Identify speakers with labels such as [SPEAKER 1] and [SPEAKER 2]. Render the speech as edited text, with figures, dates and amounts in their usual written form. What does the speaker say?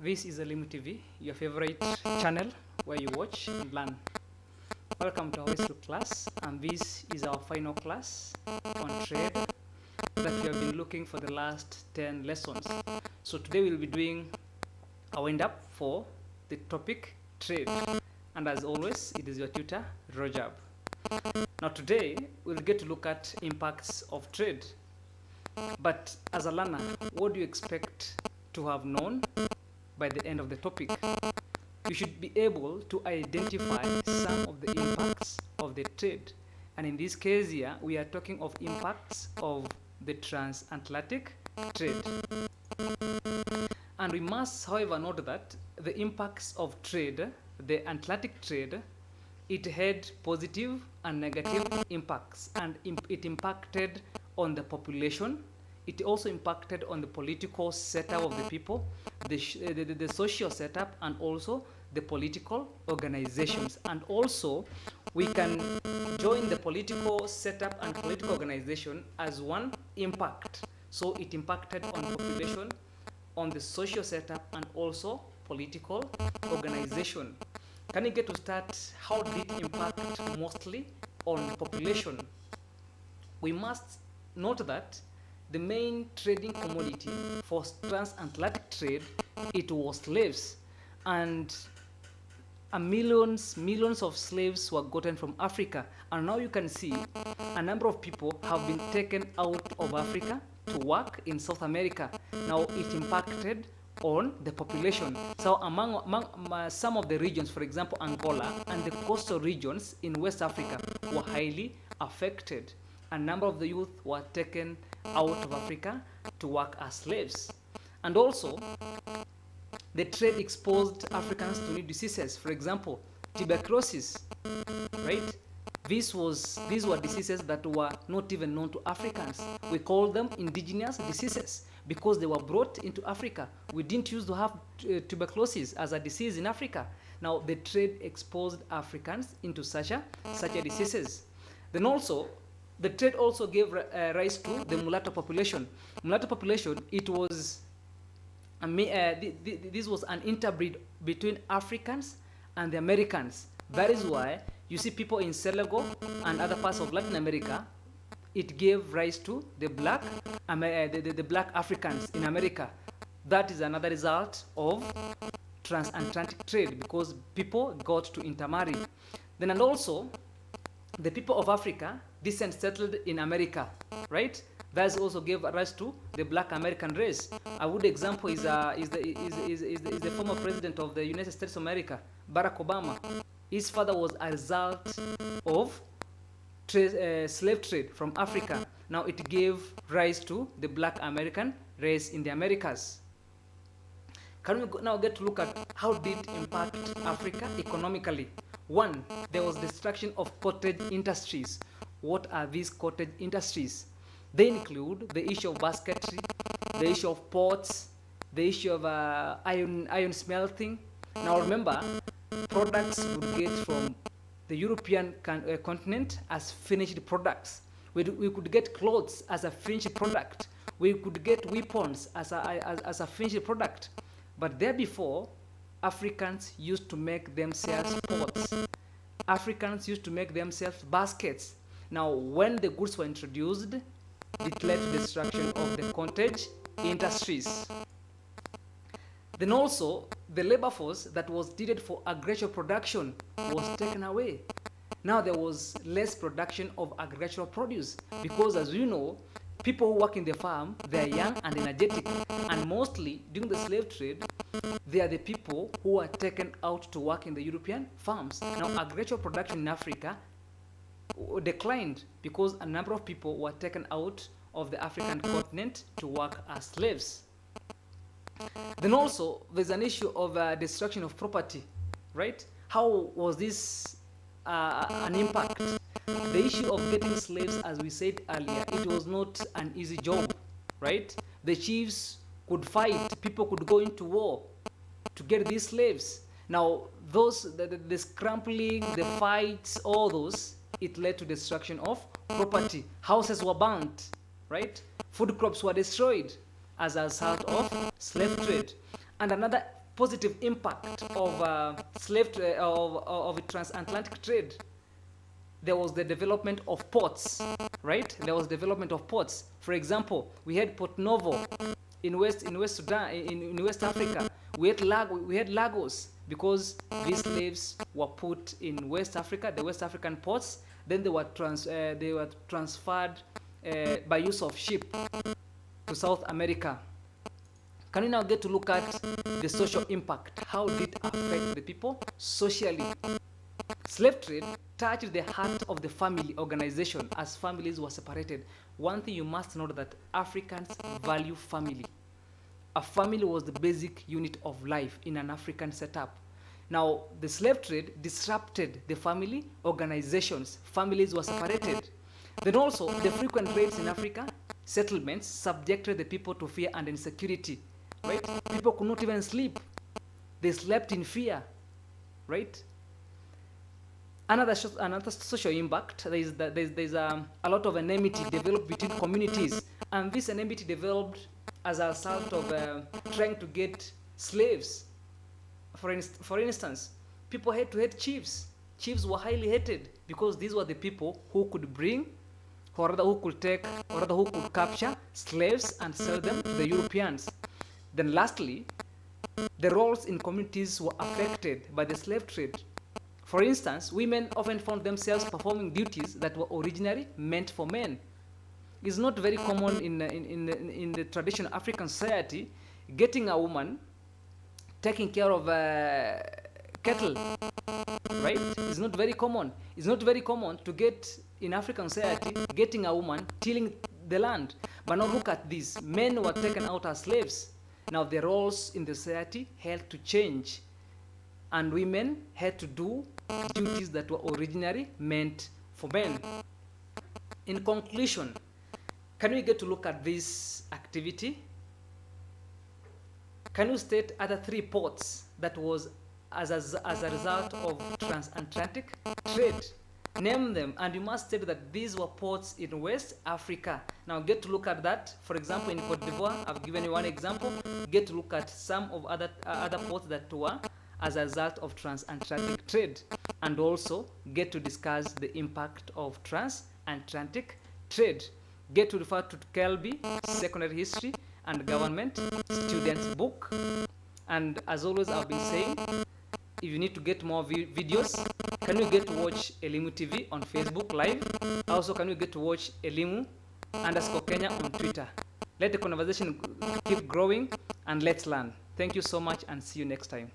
[SPEAKER 1] This is Elimu TV, your favorite channel where you watch and learn. Welcome to our high school class, and this is our final class on trade that we have been looking for the last 10 lessons. So today we'll be doing a wind up for the topic trade. And as always, it is your tutor, Rojab. Now today we'll get to look at impacts of trade. But as a learner, what do you expect to have known by the end of the topic? You should be able to identify some of the impacts of the trade. And in this case here, we are talking of impacts of the transatlantic trade. And we must, however, note that the impacts of trade, the Atlantic trade, it had positive and negative impacts, and it impacted on the population. It also impacted on the political setup of the people, the social setup, and also the political organizations. And also, we can join the political setup and political organization as one impact. So it impacted on population, on the social setup, and also political organization. Can you get to start? How did it impact mostly on the population? We must note that the main trading commodity for transatlantic trade, it was slaves, and millions of slaves were gotten from Africa. And now you can see a number of people have been taken out of Africa to work in South America. Now it impacted on the population. So among some of the regions, for example Angola and the coastal regions in West Africa, were highly affected. A number of the youth were taken out of Africa to work as slaves. And also, the trade exposed Africans to new diseases. For example, tuberculosis, right? These were diseases that were not even known to Africans. We call them indigenous diseases because they were brought into Africa. We didn't used to have tuberculosis as a disease in Africa. Now, the trade exposed Africans into such a diseases. Then also, the trade also gave rise to the mulatto population. Mulatto population, it was this was an interbreed between Africans and the Americans. That is why you see people in Senegal and other parts of Latin America. It gave rise to the black Africans in America. That is another result of transatlantic trade because people got to intermarry. Then and also, the people of Africa descent settled in America, right? That also gave rise to the Black American race. A good example is the former president of the United States of America, Barack Obama. His father was a result of slave trade from Africa. Now it gave rise to the Black American race in the Americas. Can we now get to look at how did it impact Africa economically? One, there was destruction of cottage industries. What are these cottage industries? They include the issue of basketry, the issue of ports, the issue of iron smelting. Now remember, products would get from the European continent as finished products. We could get clothes as a finished product. We could get weapons as a finished product. But there before, Africans used to make themselves pots. Africans used to make themselves baskets. Now, when the goods were introduced, it led to destruction of the cottage industries. Then also, the labor force that was needed for agricultural production was taken away. Now there was less production of agricultural produce because, as you know, people who work in the farm, they are young and energetic, and mostly during the slave trade, they are the people who are taken out to work in the European farms. Now agricultural production in Africa declined because a number of people were taken out of the African continent to work as slaves. Then also, there's an issue of destruction of property, right? How was this an impact? The issue of getting slaves, as we said earlier, it was not an easy job, right? The chiefs could fight, people could go into war to get these slaves. Now, the scrambling, the fights, all those, it led to destruction of property. Houses were burnt, right? Food crops were destroyed as a result of slave trade. And another positive impact of of transatlantic trade, there was the development of ports, right? There was development of ports. For example, we had Port Novo in West Sudan, in West Africa. We had Lagos because these slaves were put in West Africa, the West African ports. Then they were transferred by use of ship to South America. Can we now get to look at the social impact? How did it affect the people socially? Slave trade touched the heart of the family organization as families were separated. One thing you must know that Africans value family. A family was the basic unit of life in an African setup. Now, the slave trade disrupted the family organizations. Families were separated. Then also, the frequent raids in Africa, settlements subjected the people to fear and insecurity, right? People could not even sleep. They slept in fear, right? Another social impact, there's a lot of enmity developed between communities. And this enmity developed as a result of trying to get slaves. For instance, people had to hate chiefs. Chiefs were highly hated because these were the people who could bring, or rather who could take, or rather who could capture slaves and sell them to the Europeans. Then lastly, the roles in communities were affected by the slave trade. For instance, women often found themselves performing duties that were originally meant for men. It's not very common in the traditional African society, getting a woman taking care of cattle, right? It's not very common. It's not very common to get, in African society, getting a woman tilling the land. But now look at this. Men were taken out as slaves. Now the roles in the society had to change. And women had to do duties that were originally meant for men. In conclusion, can we get to look at this activity? Can you state other 3 ports that was as a result of transatlantic trade? Name them, and you must state that these were ports in West Africa. Now get to look at that. For example, in Cote d'Ivoire, I've given you one example. Get to look at some of other ports that were as a result of transatlantic trade, and also get to discuss the impact of transatlantic trade. Get to refer to Kelby, Secondary History and Government Students book. And as always, I've been saying, if you need to get more videos, can you get to watch Elimu TV on Facebook Live? Also, can you get to watch Elimu_Kenya on Twitter? Let the conversation keep growing, and let's learn. Thank you so much, and see you next time.